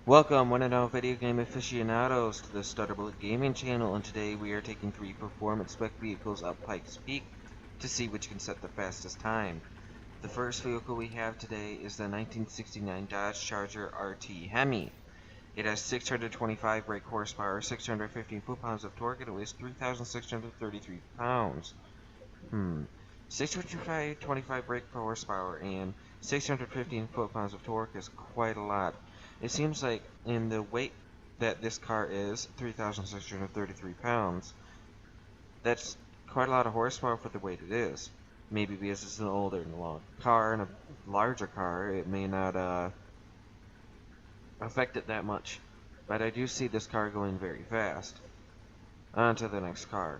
Welcome, one and all video game aficionados, to the StutterBullet gaming channel, and today we are taking 3 performance spec vehicles up Pikes Peak to see which can set the fastest time. The first vehicle we have today is the 1969 Dodge Charger RT Hemi. It has 625 brake horsepower, 615 foot-pounds of torque, and it weighs 3,633 pounds. 625 brake horsepower and 615 foot-pounds of torque is quite a lot. It seems like in the weight that this car is, 3,633 pounds, that's quite a lot of horsepower for the weight it is. Maybe because it's an older and long car and a larger car, it may not affect it that much. But I do see this car going very fast. On to the next car.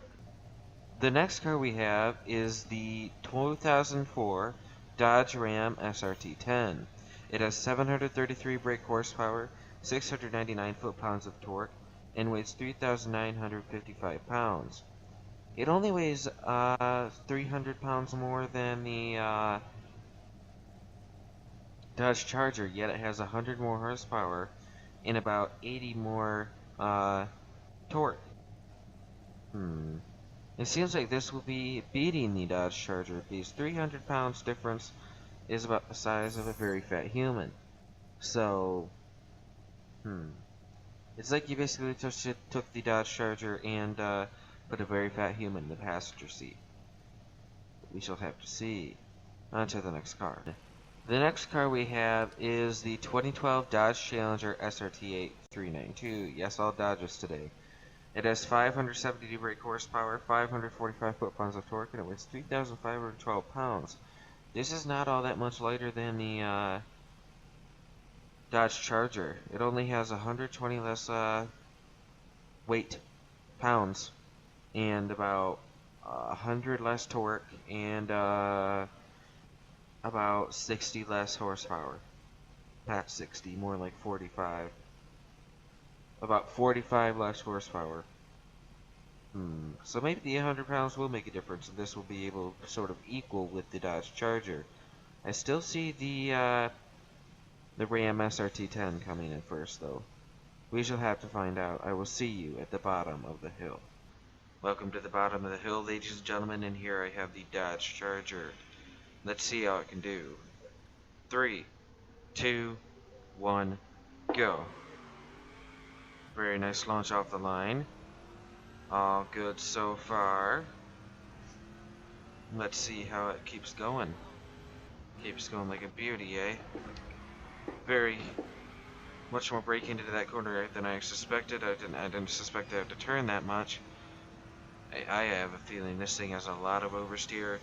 The next car we have is the 2004 Dodge Ram SRT10. It has 733 brake horsepower, 699 foot-pounds of torque, and weighs 3,955 pounds. It only weighs 300 pounds more than the Dodge Charger, yet it has 100 more horsepower and about 80 more torque. It seems like this will be beating the Dodge Charger. These 300 pounds difference is about the size of a very fat human. So, it's like you basically took the Dodge Charger and put a very fat human in the passenger seat. We shall have to see. On to the next car. The next car we have is the 2012 Dodge Challenger SRT8 392. Yes, all Dodges today. It has 570 brake horsepower, 545 foot-pounds of torque, and it weighs 3,512 pounds. This is not all that much lighter than the Dodge Charger. It only has 120 less weight pounds and about 100 less torque and about 60 less horsepower. Not 60, more like 45. About 45 less horsepower. So maybe the 100 pounds will make a difference, and this will be able to sort of equal with the Dodge Charger. I still see the Ram SRT10 coming in first, though. We shall have to find out. I will see you at the bottom of the hill. Welcome to the bottom of the hill, ladies and gentlemen, and here I have the Dodge Charger. Let's see how it can do. 3, 2, 1, go. Very nice launch off the line. All good so far. Let's see how it keeps going. Keeps going like a beauty, eh? Very much more braking into that corner than I suspected. I didn't suspect I have to turn that much. I have a feeling this thing has a lot of oversteer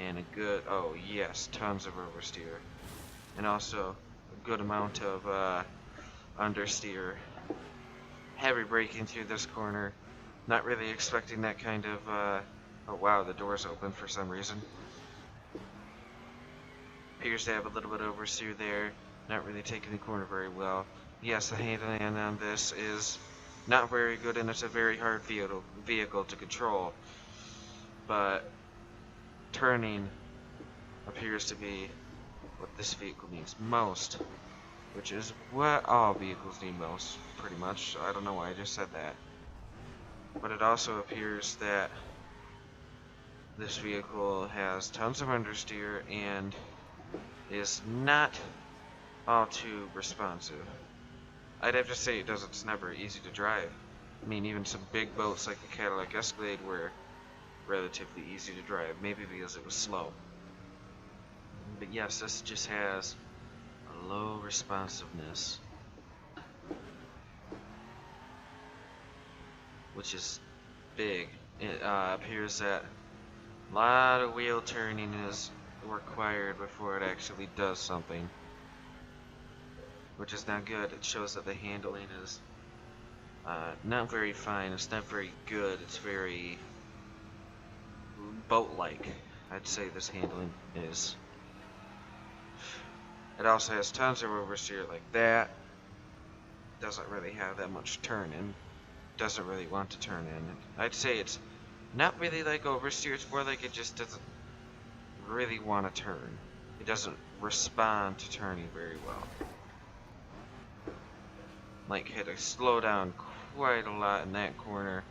and a good, oh yes, tons of oversteer. And also a good amount of understeer. Heavy braking through this corner. Not really expecting that kind of, oh wow, the door's open for some reason. Appears to have a little bit of oversteer there. Not really taking the corner very well. Yes, the handling on this is not very good, and it's a very hard vehicle to control. But turning appears to be what this vehicle needs most, which is what all vehicles need most, pretty much. I don't know why I just said that. But it also appears that this vehicle has tons of understeer and is not all too responsive. I'd have to say it's never easy to drive. I mean, even some big boats like the Cadillac Escalade were relatively easy to drive, maybe because it was slow. But yes, this just has a low responsiveness, which is big. It appears that a lot of wheel turning is required before it actually does something, which is not good. It shows that the handling is not very fine. It's not very good. It's very boat-like, I'd say this handling is. It also has tons of oversteer like that. Doesn't really have that much turn-in. Doesn't really want to turn in. I'd say it's not really like oversteer. It's more like it just doesn't really want to turn. It doesn't respond to turning very well. Like, had to slow down quite a lot in that corner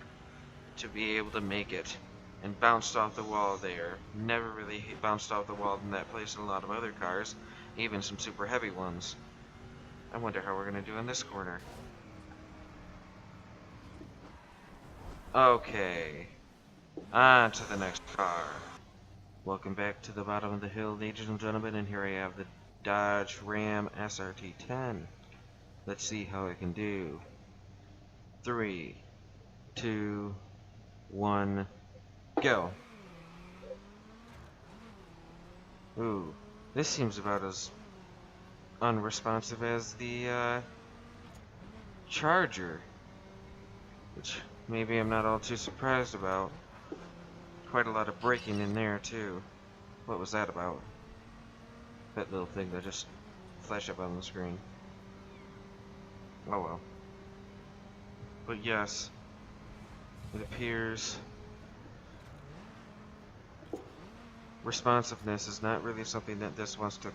to be able to make it. And bounced off the wall there. Never really bounced off the wall in that place in a lot of other cars, even some super heavy ones. I wonder how we're going to do in this corner. Okay, on to the next car. Welcome back to the bottom of the hill, ladies and gentlemen, and here I have the Dodge Ram SRT10. Let's see how it can do. 3, 2, 1, go. Ooh, this seems about as unresponsive as the Charger, which maybe I'm not all too surprised about. Quite a lot of braking in there too. What was that about? That little thing that just flashed up on the screen. Oh well. But yes, it appears responsiveness is not really something that this wants to,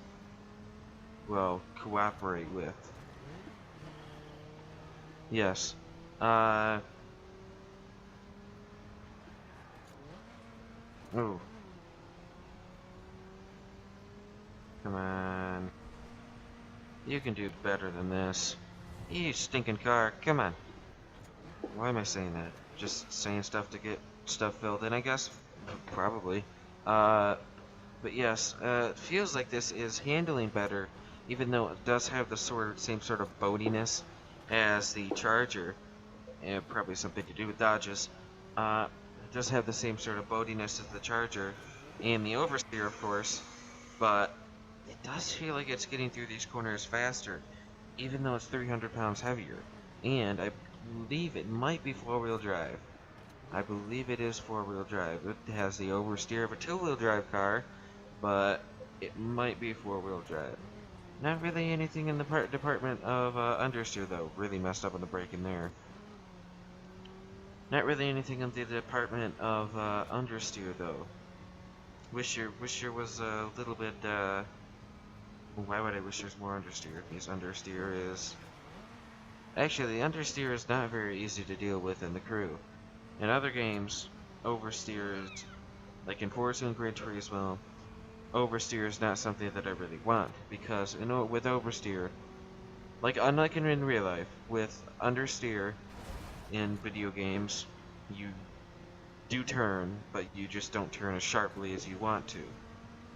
well, cooperate with. Yes. Ooh. Come on. You can do better than this. You stinking car, come on. Why am I saying that? Just saying stuff to get stuff filled in, I guess? Probably. But yes, it feels like this is handling better, even though it does have the same sort of boatiness as the Charger, and probably something to do with Dodges. It does have the same sort of boatiness as the Charger, and the oversteer, of course, but it does feel like it's getting through these corners faster, even though it's 300 pounds heavier. And I believe it might be four-wheel drive. I believe it is four-wheel drive. It has the oversteer of a two-wheel drive car, but it might be four-wheel drive. Not really anything in the department of understeer, though. Really messed up on the braking there. Not really anything in the department of understeer, though. Wish there was a little bit. Why would I wish there's more understeer? Because understeer is. Actually, the understeer is not very easy to deal with in the crew. In other games, oversteer is, like in Forza and Gran Turismo, oversteer is not something that I really want, because with oversteer, unlike in real life, with understeer in video games, you do turn, but you just don't turn as sharply as you want to.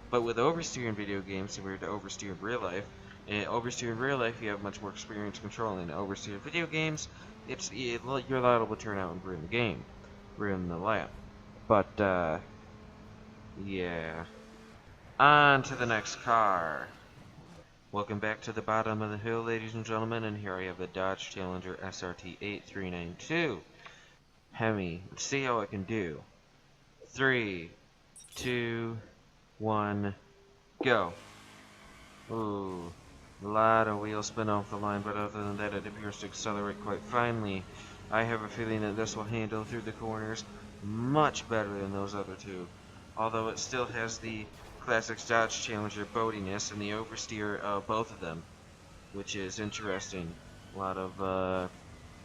But with oversteer in video games compared to oversteer in real life, you have much more experience controlling. Oversteer in video games, you're liable to turn out and ruin the game, ruin the lap. But yeah. On to the next car. Welcome back to the bottom of the hill, ladies and gentlemen, and here I have the Dodge Challenger SRT 8392 Hemi. Let's see how it can do. 3, 2, 1, go. Ooh, a lot of wheel spin off the line, but other than that, it appears to accelerate quite finely. I have a feeling that this will handle through the corners much better than those other two, although it still has the classic Dodge Challenger boatiness and the oversteer of both of them, which is interesting. A lot of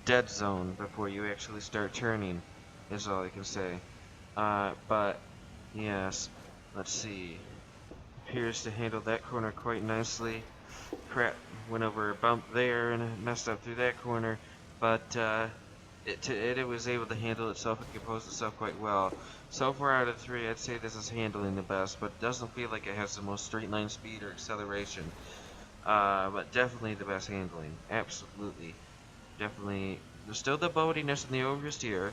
dead zone before you actually start turning, is all I can say. But yes, let's see. Appears to handle that corner quite nicely. Crap, went over a bump there and messed up through that corner, but it was able to handle itself and compose itself quite well. So 4 out of 3, I'd say this is handling the best, but it doesn't feel like it has the most straight line speed or acceleration. But definitely the best handling. Absolutely. Definitely. There's still the boatiness in the oversteer.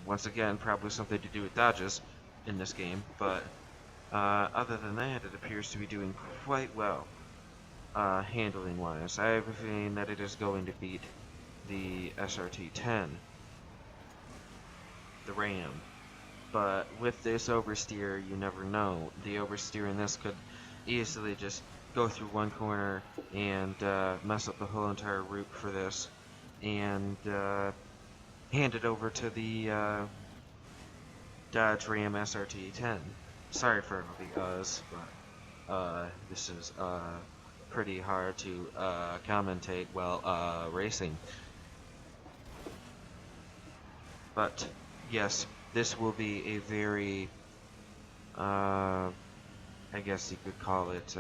Once again, probably something to do with Dodges in this game, but other than that, it appears to be doing quite well, handling wise. I have a feeling that it is going to beat the SRT10, the Ram. But with this oversteer, you never know. The oversteer in this could easily just go through one corner and mess up the whole entire route for this, and hand it over to the Dodge Ram SRT10. Sorry for the uhs, but this is pretty hard to commentate while racing. But yes, this will be a very, I guess you could call it,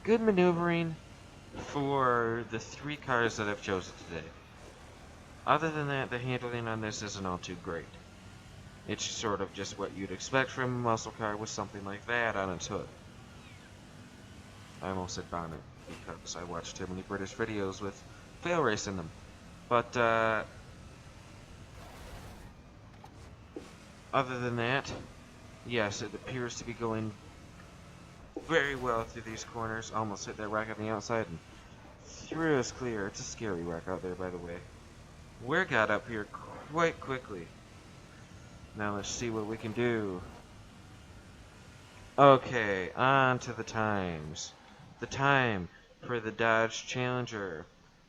good maneuvering for the 3 cars that I've chosen today. Other than that, the handling on this isn't all too great. It's sort of just what you'd expect from a muscle car with something like that on its hood. I almost said bonnet, because I watched too many British videos with fail race in them. But, other than that, yes, it appears to be going very well through these corners. Almost hit that wreck on the outside and through is clear. It's a scary wreck out there, by the way. We're got up here quite quickly. Now let's see what we can do. Okay, on to the times. The time for the Dodge Challenger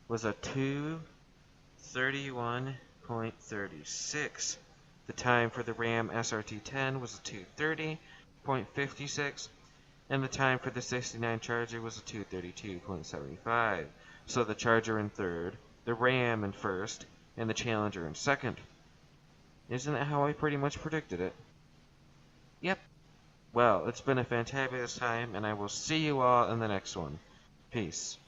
was a 2:31.36. The time for the Ram SRT10 was a 2:30.56. And the time for the 69 Charger was a 2:32.75. So the Charger in third, the Ram in first, and the Challenger in second. Isn't that how I pretty much predicted it? Yep. Well, it's been a fantabulous time, and I will see you all in the next one. Peace.